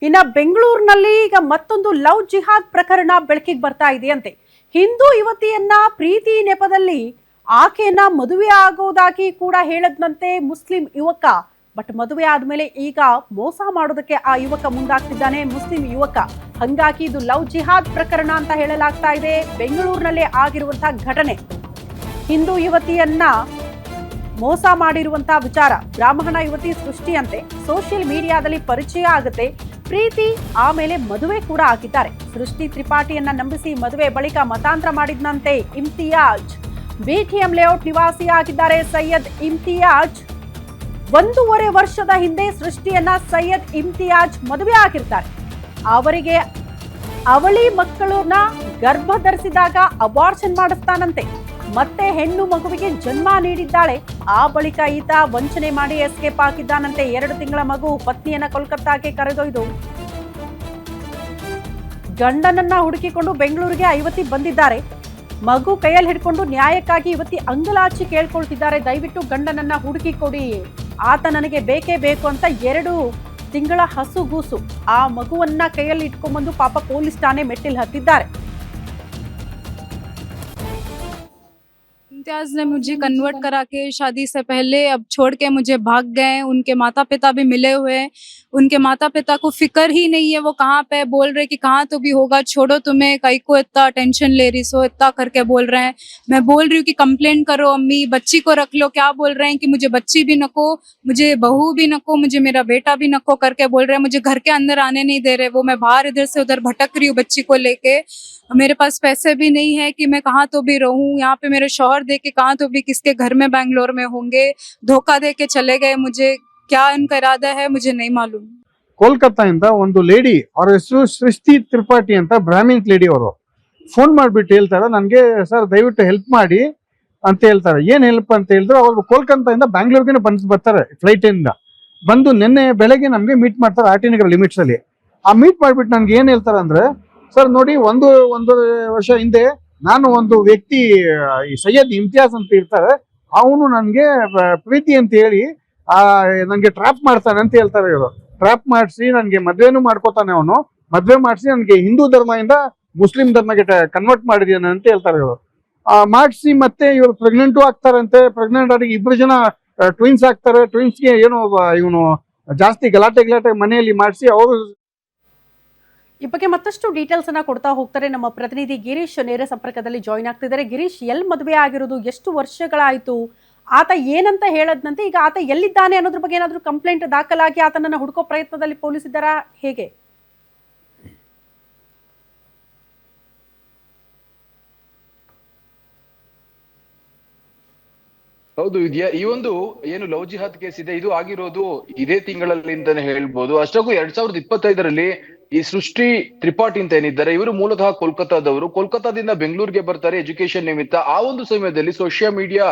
ಇನ್ನ ಬೆಂಗಳೂರಿನಲ್ಲಿ ಈಗ ಮತ್ತೊಂದು ಲವ್ ಜಿಹಾದ್ ಪ್ರಕರಣ ಬೆಳಕಿಗೆ ಬರ್ತಾ ಇದೆಯಂತೆ. ಹಿಂದೂ ಯುವತಿಯನ್ನ ಪ್ರೀತಿ ನೆಪದಲ್ಲಿ ಆಕೆಯನ್ನ ಮದುವೆ ಆಗೋದಾಗಿ ಕೂಡ ಹೇಳದ್ನಂತೆ ಮುಸ್ಲಿಂ ಯುವಕ. ಬಟ್ ಮದುವೆ ಆದ್ಮೇಲೆ ಈಗ ಮೋಸ ಮಾಡೋದಕ್ಕೆ ಆ ಯುವಕ ಮುಂದಾಗ್ತಿದ್ದಾನೆ, ಮುಸ್ಲಿಂ ಯುವಕ. ಹಂಗಾಗಿ ಇದು ಲವ್ ಜಿಹಾದ್ ಪ್ರಕರಣ ಅಂತ ಹೇಳಲಾಗ್ತಾ ಇದೆ. ಬೆಂಗಳೂರಿನಲ್ಲೇ ಆಗಿರುವಂತಹ ಘಟನೆ. ಹಿಂದೂ ಯುವತಿಯನ್ನ ಮೋಸ ಮಾಡಿರುವಂತಹ ವಿಚಾರ. ಬ್ರಾಹ್ಮಣ ಯುವತಿ ಸೃಷ್ಟಿಯಂತೆ ಸೋಷಿಯಲ್ ಮೀಡಿಯಾದಲ್ಲಿ ಪರಿಚಯ ಆಗುತ್ತೆ, ಪ್ರೀತಿ, ಆಮೇಲೆ ಮದುವೆ ಕೂಡ ಆಗಿದ್ದಾರೆ. ಸೃಷ್ಟಿ ತ್ರಿಪಾಠಿಯನ್ನ ನಂಬಿಸಿ ಮದುವೆ ಬಳಿಕ ಮತಾಂತರ ಮಾಡಿದ್ನಂತೆ ಇಮ್ತಿಯಾಜ್. ಬಿಟಿಎಂ ಲೇಔಟ್ ನಿವಾಸಿಯಾಗಿದ್ದಾರೆ ಸೈಯದ್ ಇಮ್ತಿಯಾಜ್. 1.5 ವರ್ಷದ ಹಿಂದೆ ಸೃಷ್ಟಿಯನ್ನ ಸೈಯದ್ ಇಮ್ತಿಯಾಜ್ ಮದುವೆ ಆಗಿರ್ತಾರೆ. ಅವರಿಗೆ ಅವಳಿ ಮಕ್ಕಳನ್ನ ಗರ್ಭ ಧರಿಸಿದಾಗ ಅಬಾರ್ಷನ್ ಮಾಡಿಸ್ತಾನಂತೆ. ಮತ್ತೆ ಹೆಣ್ಣು ಮಗುವಿಗೆ ಜನ್ಮ ನೀಡಿದ್ದಾಳೆ. ಆ ಬಳಿಕ ಈತ ವಂಚನೆ ಮಾಡಿ ಎಸ್ಕೇಪ್ ಆಗಿದ್ದಾನಂತೆ. 2 ತಿಂಗಳ ಮಗು. ಪತ್ನಿಯನ್ನ ಕೋಲ್ಕತ್ತಾಗೆ ಕರೆದೊಯ್ದು ಗಂಡನನ್ನ ಹುಡುಕಿಕೊಂಡು ಬೆಂಗಳೂರಿಗೆ ಆ ಯುವತಿ ಬಂದಿದ್ದಾರೆ. ಮಗು ಕೈಯಲ್ಲಿ ಹಿಡ್ಕೊಂಡು ನ್ಯಾಯಕ್ಕಾಗಿ ಯುವತಿ ಅಂಗಲಾಚಿ ಕೇಳ್ಕೊಳ್ತಿದ್ದಾರೆ, ದಯವಿಟ್ಟು ಗಂಡನನ್ನ ಹುಡುಕಿ ಕೊಡಿ, ಆತ ನನಗೆ ಬೇಕೇ ಬೇಕು ಅಂತ. 2 ತಿಂಗಳ ಹಸುಗೂಸು ಆ ಮಗುವನ್ನ ಕೈಯಲ್ಲಿ ಇಟ್ಕೊಂಡ್ಬಂದು ಪಾಪ ಪೊಲೀಸ್ ಠಾಣೆ ಮೆಟ್ಟಿಲು ಹತ್ತಿದ್ದಾರೆ. इम्तियाज ने मुझे कन्वर्ट करा के शादी से पहले अब छोड़ के मुझे भाग गए। उनके माता पिता भी मिले हुए हैं, उनके माता पिता को फिक्र ही नहीं है वो कहाँ पे, बोल रहे कि कहाँ तो भी होगा, छोड़ो, तुम्हें कई को इतना टेंशन ले रही सो, इतना करके बोल रहे हैं। मैं बोल रही हूँ कि कंप्लेंट करो अम्मी, बच्ची को रख लो। क्या बोल रहे हैं कि मुझे बच्ची भी नको, मुझे बहू भी नको, मुझे मेरा बेटा भी नको करके बोल रहे हैं। मुझे घर के अंदर आने नहीं दे रहे वो। मैं बाहर इधर से उधर भटक रही हूँ बच्ची को लेके। मेरे पास पैसे भी नहीं है कि मैं कहाँ तो भी रहूं। यहाँ पे मेरे शौहर दे के कहाँ तो भी किसके घर में बैंगलोर में होंगे, धोखा दे के चले गए। मुझे क्या उनका इरादा है मुझे नहीं मालूम। ಕೋಲ್ಕತ್ತಾದಿಂದ ಒಂದು ಲೇಡಿ, ಅವ್ರ ಹೆಸರು ಸೃಷ್ಟಿ ತ್ರಿಪಾಠಿ ಅಂತ, ಬ್ರಾಹ್ಮಿನ್ ಲೇಡಿ. ಅವರು ಫೋನ್ ಮಾಡ್ಬಿಟ್ಟು ಹೇಳ್ತಾರೆ ನನಗೆ, ಸರ್ ದಯವಿಟ್ಟು ಹೆಲ್ಪ್ ಮಾಡಿ ಅಂತ ಹೇಳ್ತಾರೆ. ಏನ್ ಹೆಲ್ಪ್ ಅಂತ ಹೇಳಿದ್ರು, ಅವ್ರು ಕೋಲ್ಕತ್ತಾದಿಂದ ಬ್ಯಾಂಗ್ಳೂರ್ಗೆ ಬರ್ತಾರೆ ಫ್ಲೈಟ್ ಇಂದ. ಬಂದು ನಿನ್ನೆ ಬೆಳಗ್ಗೆ ನಮ್ಗೆ ಮೀಟ್ ಮಾಡ್ತಾರೆ ಆರ್ ಟಿ ನಗರ್ ಲಿಮಿಟ್ಸ್ ಅಲ್ಲಿ. ಆ ಮೀಟ್ ಮಾಡ್ಬಿಟ್ಟು ನನ್ಗೆ ಏನ್ ಹೇಳ್ತಾರೆ ಅಂದ್ರೆ, ಸರ್ ನೋಡಿ, ಒಂದೂವರೆ ವರ್ಷ ಹಿಂದೆ ನಾನು ಒಂದು ವ್ಯಕ್ತಿ, ಈ ಸೈಯದ್ ಇಮ್ತಿಯಾಜ್ ಅಂತ ಇರ್ತಾರೆ, ಅವನು ನನ್ಗೆ ಪ್ರೀತಿ ಅಂತ ಹೇಳಿ ನನ್ಗೆ ಟ್ರಾಪ್ ಮಾಡ್ತಾನೆ ಅಂತ ಹೇಳ್ತಾರೆ. ಇವರು ಟ್ರಾಪ್ ಮಾಡಿಸಿ ನನ್ಗೆ ಮದ್ವೆನೂ ಮಾಡ್ಕೋತಾನೆ. ಅವನು ಮದ್ವೆ ಮಾಡಿಸಿ ನನ್ಗೆ ಹಿಂದೂ ಧರ್ಮದಿಂದ ಮುಸ್ಲಿಂ ಧರ್ಮಕ್ಕೆ ಕನ್ವರ್ಟ್ ಮಾಡಿದ್ಯಾನೆ ಅಂತ ಹೇಳ್ತಾರೆ. ಇವರು ಮಾಡಿಸಿ ಮತ್ತೆ ಇವರು ಪ್ರೆಗ್ನೆಂಟು ಆಗ್ತಾರಂತೆ. ಪ್ರೆಗ್ನೆಂಟ್ ಆಗಿ 2 ಜನ ಟ್ವಿನ್ಸ್ ಆಗ್ತಾರೆ. ಟ್ವಿನ್ಸ್ಗೆ ಏನು ಇವನು ಜಾಸ್ತಿ ಗಲಾಟೆ ಮನೆಯಲ್ಲಿ ಮಾಡಿಸಿ ಅವರು. ಈ ಬಗ್ಗೆ ಮತ್ತಷ್ಟು ಡೀಟೇಲ್ಸ್ ಅನ್ನ ಕೊಡ್ತಾ ಹೋಗ್ತಾರೆ ನಮ್ಮ ಪ್ರತಿನಿಧಿ ಗಿರೀಶ್. ನೇರ ಸಂಪರ್ಕದಲ್ಲಿ ಜಾಯಿನ್ ಆಗ್ತಿದ್ದಾರೆ. ಗಿರೀಶ್, ಎಲ್ಲಿ ಮದುವೆ ಆಗಿರೋದು, ಎಷ್ಟು ವರ್ಷಗಳಾಯ್ತು, ಆತ ಏನಂತ ಹೇಳದ್ನಂತೆ, ಈಗ ಆತ ಎಲ್ಲಿದ್ದಾನೆ ಅನ್ನೋದ್ರ ಬಗ್ಗೆ ಏನಾದ್ರೂ ಕಂಪ್ಲೇಂಟ್ ದಾಖಲಾಗಿ ಆತನನ್ನ ಹುಡುಕೋ ಪ್ರಯತ್ನದಲ್ಲಿ ಪೊಲೀಸ್ ಇದ್ದಾರಾ, ಹೇಗೆ? ಹೌದು ವಿದ್ಯಾ, ಈ ಒಂದು ಏನು ಲವ್ ಜಿಹಾದ್ ಕೇಸ್ ಇದೆ, ಇದು ಆಗಿರೋದು ಇದೇ ತಿಂಗಳಲ್ಲಿ ಅಂತಾನೆ ಹೇಳ್ಬೋದು. ಅಷ್ಟಕ್ಕೂ 2025ರಲ್ಲಿ ಈ ಸೃಷ್ಟಿ ತ್ರಿಪಾಠಿ ಅಂತ ಏನಿದ್ದಾರೆ, ಇವರು ಮೂಲತಃ ಕೋಲ್ಕತ್ತಾದವರು. ಕೋಲ್ಕತ್ತಾದಿಂದ ಬೆಂಗಳೂರಿಗೆ ಬರ್ತಾರೆ ಎಜುಕೇಶನ್ ನಿಮಿತ್ತ. ಆ ಒಂದು ಸಮಯದಲ್ಲಿ ಸೋಷಿಯಲ್ ಮೀಡಿಯಾ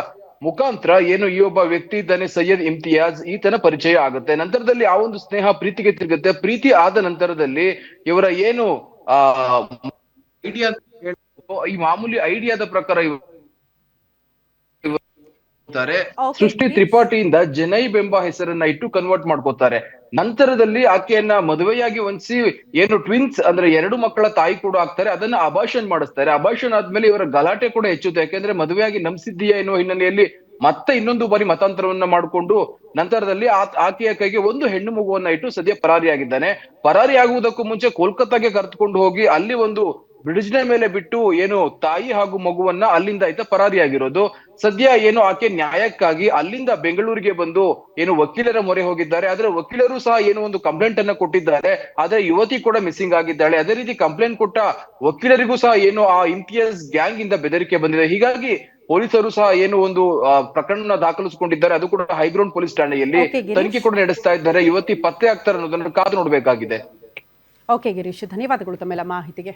ಮುಖಾಂತರ ಏನು ಈ ಒಬ್ಬ ವ್ಯಕ್ತಿ ಇದ್ದಾನೆ ಸೈಯದ್ ಇಮ್ತಿಯಾಜ್, ಈತನ ಪರಿಚಯ ಆಗುತ್ತೆ. ನಂತರದಲ್ಲಿ ಆ ಒಂದು ಸ್ನೇಹ ಪ್ರೀತಿಗೆ ತಿರುಗುತ್ತೆ. ಪ್ರೀತಿ ಆದ ನಂತರದಲ್ಲಿ ಇವರ ಏನು ಐಡಿಯಾ, ಈ ಮಾಮೂಲಿ ಐಡಿಯಾದ ಪ್ರಕಾರ ಸೃಷ್ಟಿ ತ್ರಿಪಾಠಿಯಿಂದ ಜನೈಬ್ ಎಂಬ ಹೆಸರನ್ನ ಇಟ್ಟು ಕನ್ವರ್ಟ್ ಮಾಡ್ಕೋತಾರೆ. ನಂತರದಲ್ಲಿ ಆಕೆಯನ್ನ ಮದುವೆಯಾಗಿ ವಂಚಿಸಿ ಏನು ಟ್ವಿನ್ಸ್ ಅಂದ್ರೆ 2 ಮಕ್ಕಳ ತಾಯಿ ಕೂಡ ಆಗ್ತಾರೆ. ಅದನ್ನ ಅಬಾರ್ಷನ್ ಮಾಡಿಸ್ತಾರೆ. ಅಬಾರ್ಷನ್ ಆದ್ಮೇಲೆ ಇವರ ಗಲಾಟೆ ಕೂಡ ಹೆಚ್ಚುತ್ತೆ. ಯಾಕೆಂದ್ರೆ ಮದುವೆಯಾಗಿ ನಂಬಿಸಿದ್ದೀಯಾ ಎನ್ನುವ ಹಿನ್ನೆಲೆಯಲ್ಲಿ ಮತ್ತೆ ಇನ್ನೊಂದು ಬಾರಿ ಮತಾಂತರವನ್ನ ಮಾಡಿಕೊಂಡು ನಂತರದಲ್ಲಿ ಆಕೆಯ ಕೈಗೆ ಒಂದು ಹೆಣ್ಣು ಮಗುವನ್ನ ಇಟ್ಟು ಸದ್ಯ ಪರಾರಿಯಾಗಿದ್ದಾನೆ. ಪರಾರಿ ಆಗುವುದಕ್ಕೂ ಮುಂಚೆ ಕೋಲ್ಕತ್ತಾಗೆ ಕರೆದುಕೊಂಡು ಹೋಗಿ ಅಲ್ಲಿ ಒಂದು ಬ್ರಿಡ್ಜ್ನ ಮೇಲೆ ಬಿಟ್ಟು ಏನು ತಾಯಿ ಹಾಗೂ ಮಗುವನ್ನ ಅಲ್ಲಿಂದ ಆಯ್ತಾ ಪರಾರಿಯಾಗಿರೋದು. ಸದ್ಯ ಏನು ಆಕೆ ನ್ಯಾಯಕ್ಕಾಗಿ ಅಲ್ಲಿಂದ ಬೆಂಗಳೂರಿಗೆ ಬಂದು ಏನು ವಕೀಲರ ಮೊರೆ ಹೋಗಿದ್ದಾರೆ. ಆದ್ರೆ ವಕೀಲರು ಸಹ ಏನು ಒಂದು ಕಂಪ್ಲೇಂಟ್ ಅನ್ನ ಕೊಟ್ಟಿದ್ದಾರೆ. ಆದ್ರೆ ಯುವತಿ ಕೂಡ ಮಿಸ್ಸಿಂಗ್ ಆಗಿದ್ದಾಳೆ. ಅದೇ ರೀತಿ ಕಂಪ್ಲೇಂಟ್ ಕೊಟ್ಟ ವಕೀಲರಿಗೂ ಸಹ ಏನು ಆ ಇಮ್ತಿಯಾಜ್ ಗ್ಯಾಂಗ್ ಇಂದ ಬೆದರಿಕೆ ಬಂದಿದೆ. ಹೀಗಾಗಿ ಪೊಲೀಸರು ಸಹ ಏನು ಒಂದು ಪ್ರಕರಣ ದಾಖಲಿಸಿಕೊಂಡಿದ್ದಾರೆ. ಅದು ಕೂಡ ಹೈಗ್ರೌಂಡ್ ಪೊಲೀಸ್ ಠಾಣೆಯಲ್ಲಿ ತನಿಖೆ ಕೂಡ ನಡೆಸ್ತಾ ಇದ್ದಾರೆ. ಯುವತಿ ಪತ್ತೆ ಆಗ್ತಾರೆ ಅನ್ನೋದನ್ನ ಕಾದು ನೋಡ್ಬೇಕಾಗಿದೆ. ಓಕೆ ಗಿರೀಶ್, ಧನ್ಯವಾದಗಳು ತಮ್ಮೆಲ್ಲ ಮಾಹಿತಿಗೆ.